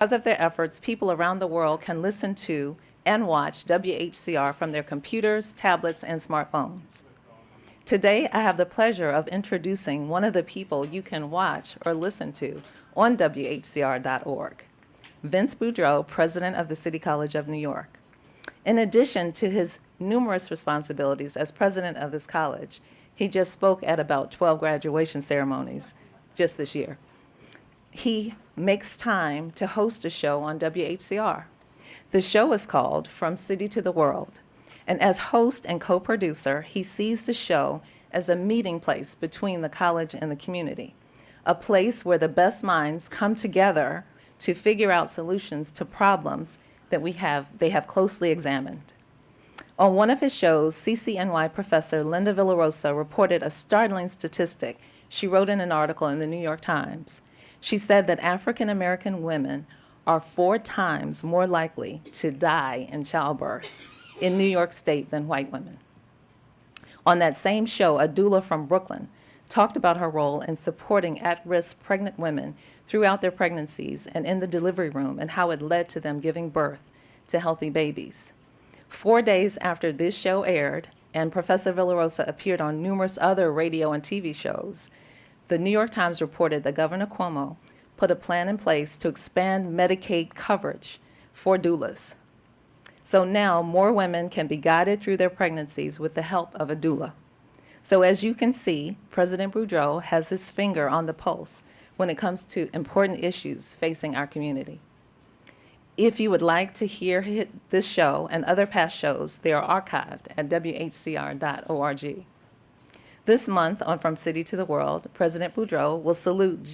Because of their efforts, people around the world can listen to and watch WHCR from their computers, tablets, and smartphones. Today, I have the pleasure of introducing one of the people you can watch or listen to on WHCR.org, Vince Boudreau, President of the City College of New York. In addition to his numerous responsibilities as president of this college, he just spoke at about 12 graduation ceremonies just this year. He makes time to host a show on WHCR. The show is called From City to the World, and as host and co-producer, he sees the show as a meeting place between the college and the community, a place where the best minds come together to figure out solutions to problems that they have closely examined. On one of his shows, CCNY professor Linda Villarosa reported a startling statistic she wrote in an article in the New York Times. She said that African American women are 4 times more likely to die in childbirth in New York State than white women. On that same show, a doula from Brooklyn talked about her role in supporting at-risk pregnant women throughout their pregnancies and in the delivery room, and how it led to them giving birth to healthy babies. 4 days after this show aired, and Professor Villarosa appeared on numerous other radio and TV shows, the New York Times reported that Governor Cuomo put a plan in place to expand Medicaid coverage for doulas. So now more women can be guided through their pregnancies with the help of a doula. So as you can see, President Boudreau has his finger on the pulse when it comes to important issues facing our community. If you would like to hear this show and other past shows, they are archived at WHCR.org. This month on From City to the World, President Boudreau will salute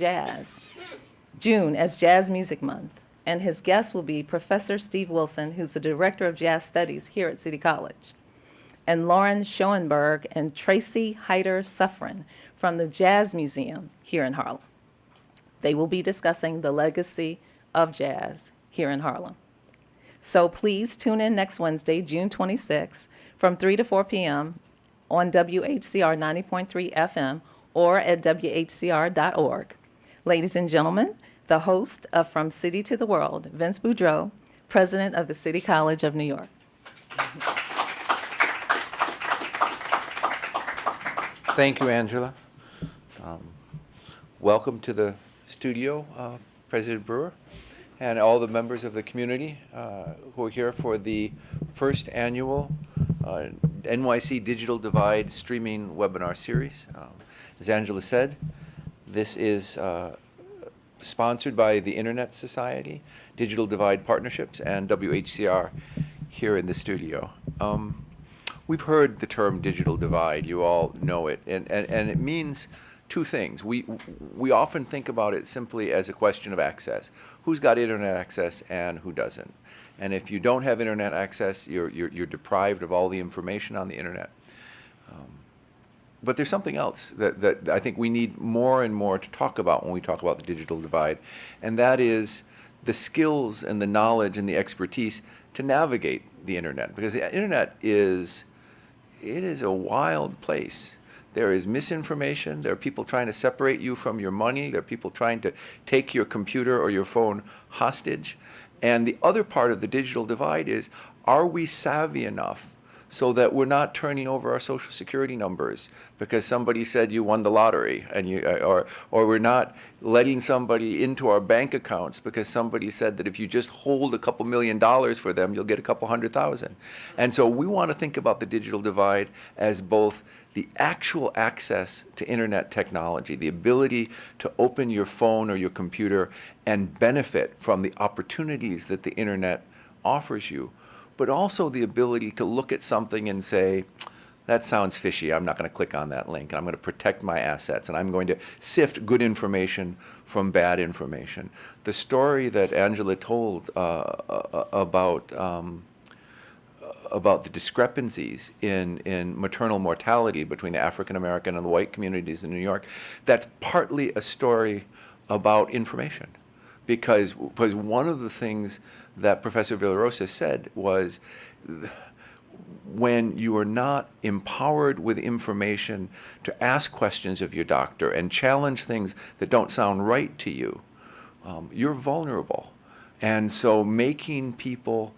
June as Jazz Music Month, and his guest will be Professor Steve Wilson, who's the Director of Jazz Studies here at City College, and Lauren Schoenberg and Tracy Heider-Suffren from the Jazz Museum here in Harlem. They will be discussing the legacy of jazz here in Harlem. So please tune in next Wednesday, June 26, from 3 to 4 p.m. on WHCR 90.3 FM or at WHCR.org. Ladies and gentlemen, the host of From City to the World, Vince Boudreau, President of the City College of New York. Thank you, Angela. Welcome to the studio, President Brewer, and all the members of the community who are here for the first annual NYC Digital Divide streaming webinar series. As Angela said, this is sponsored by the Internet Society, Digital Divide Partnerships, and WHCR here in the studio. We've heard the term digital divide, you all know it, and it means 2 things. We often think about it simply as a question of access. Who's got internet access and who doesn't? And if you don't have internet access, you're deprived of all the information on the internet. But there's something else that I think we need more and more to talk about when we talk about the digital divide, and that is the skills and the knowledge and the expertise to navigate the internet. Because the internet is a wild place. There is misinformation. There are people trying to separate you from your money. There are people trying to take your computer or your phone hostage. And the other part of the digital divide is, are we savvy enough so that we're not turning over our Social Security numbers because somebody said you won the lottery, and or we're not letting somebody into our bank accounts because somebody said that if you just hold a couple $1 million for them, you'll get a couple 100,000. And so we want to think about the digital divide as both the actual access to internet technology, the ability to open your phone or your computer and benefit from the opportunities that the internet offers you, but also the ability to look at something and say, that sounds fishy, I'm not going to click on that link, and I'm going to protect my assets, and I'm going to sift good information from bad information. The story that Angela told about the discrepancies in maternal mortality between the African American and the white communities in New York, that's partly a story about information. Because one of the things that Professor Villarosa said was, when you are not empowered with information to ask questions of your doctor and challenge things that don't sound right to you, you're vulnerable. And so making people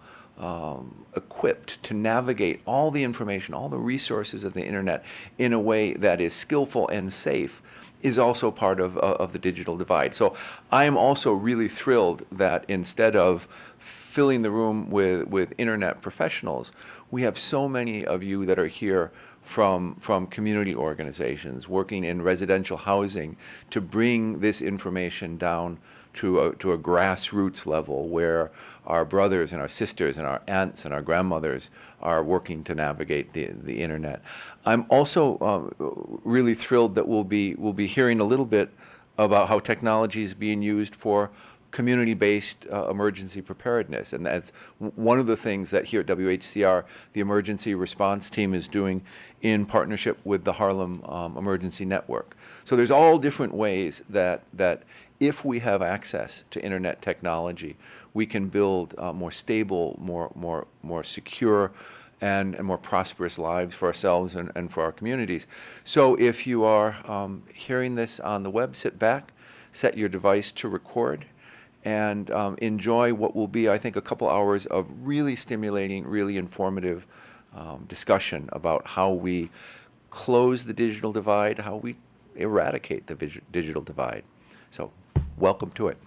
equipped to navigate all the information, all the resources of the internet in a way that is skillful and safe is also part of the digital divide. So I am also really thrilled that instead of filling the room with internet professionals, we have so many of you that are here from community organizations working in residential housing to bring this information down to a grassroots level where our brothers and our sisters and our aunts and our grandmothers are working to navigate the internet. I'm also really thrilled that we'll be hearing a little bit about how technology is being used for community-based emergency preparedness. And that's one of the things that here at WHCR, the emergency response team is doing in partnership with the Harlem Emergency Network. So there's all different ways that if we have access to internet technology, we can build more stable, more secure, and more prosperous lives for ourselves and for our communities. So if you are hearing this on the web, sit back, set your device to record, and enjoy what will be, I think, a couple hours of really stimulating, really informative discussion about how we close the digital divide, how we eradicate the digital divide. So welcome to it.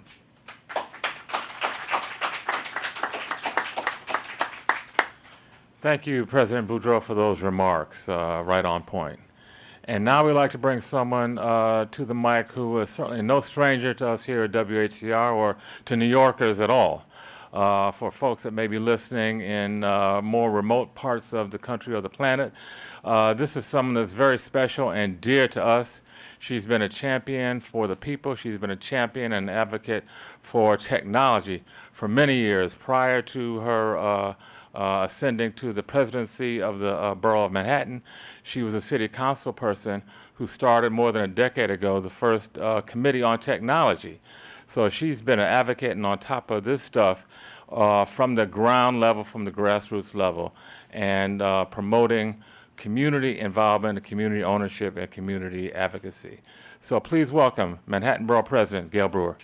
Thank you, President Boudreau, for those remarks, right on point. And now we'd like to bring someone to the mic who is certainly no stranger to us here at WHCR or to New Yorkers at all. For folks that may be listening in more remote parts of the country or the planet, this is someone that's very special and dear to us. She's been a champion for the people. She's been a champion and advocate for technology for many years prior to her ascending to the presidency of the borough of Manhattan. She was a city council person who started more than a decade ago the first committee on technology. So she's been an advocate and on top of this stuff from the ground level, from the grassroots level, and promoting community involvement, community ownership, and community advocacy. So please welcome Manhattan Borough President Gale Brewer.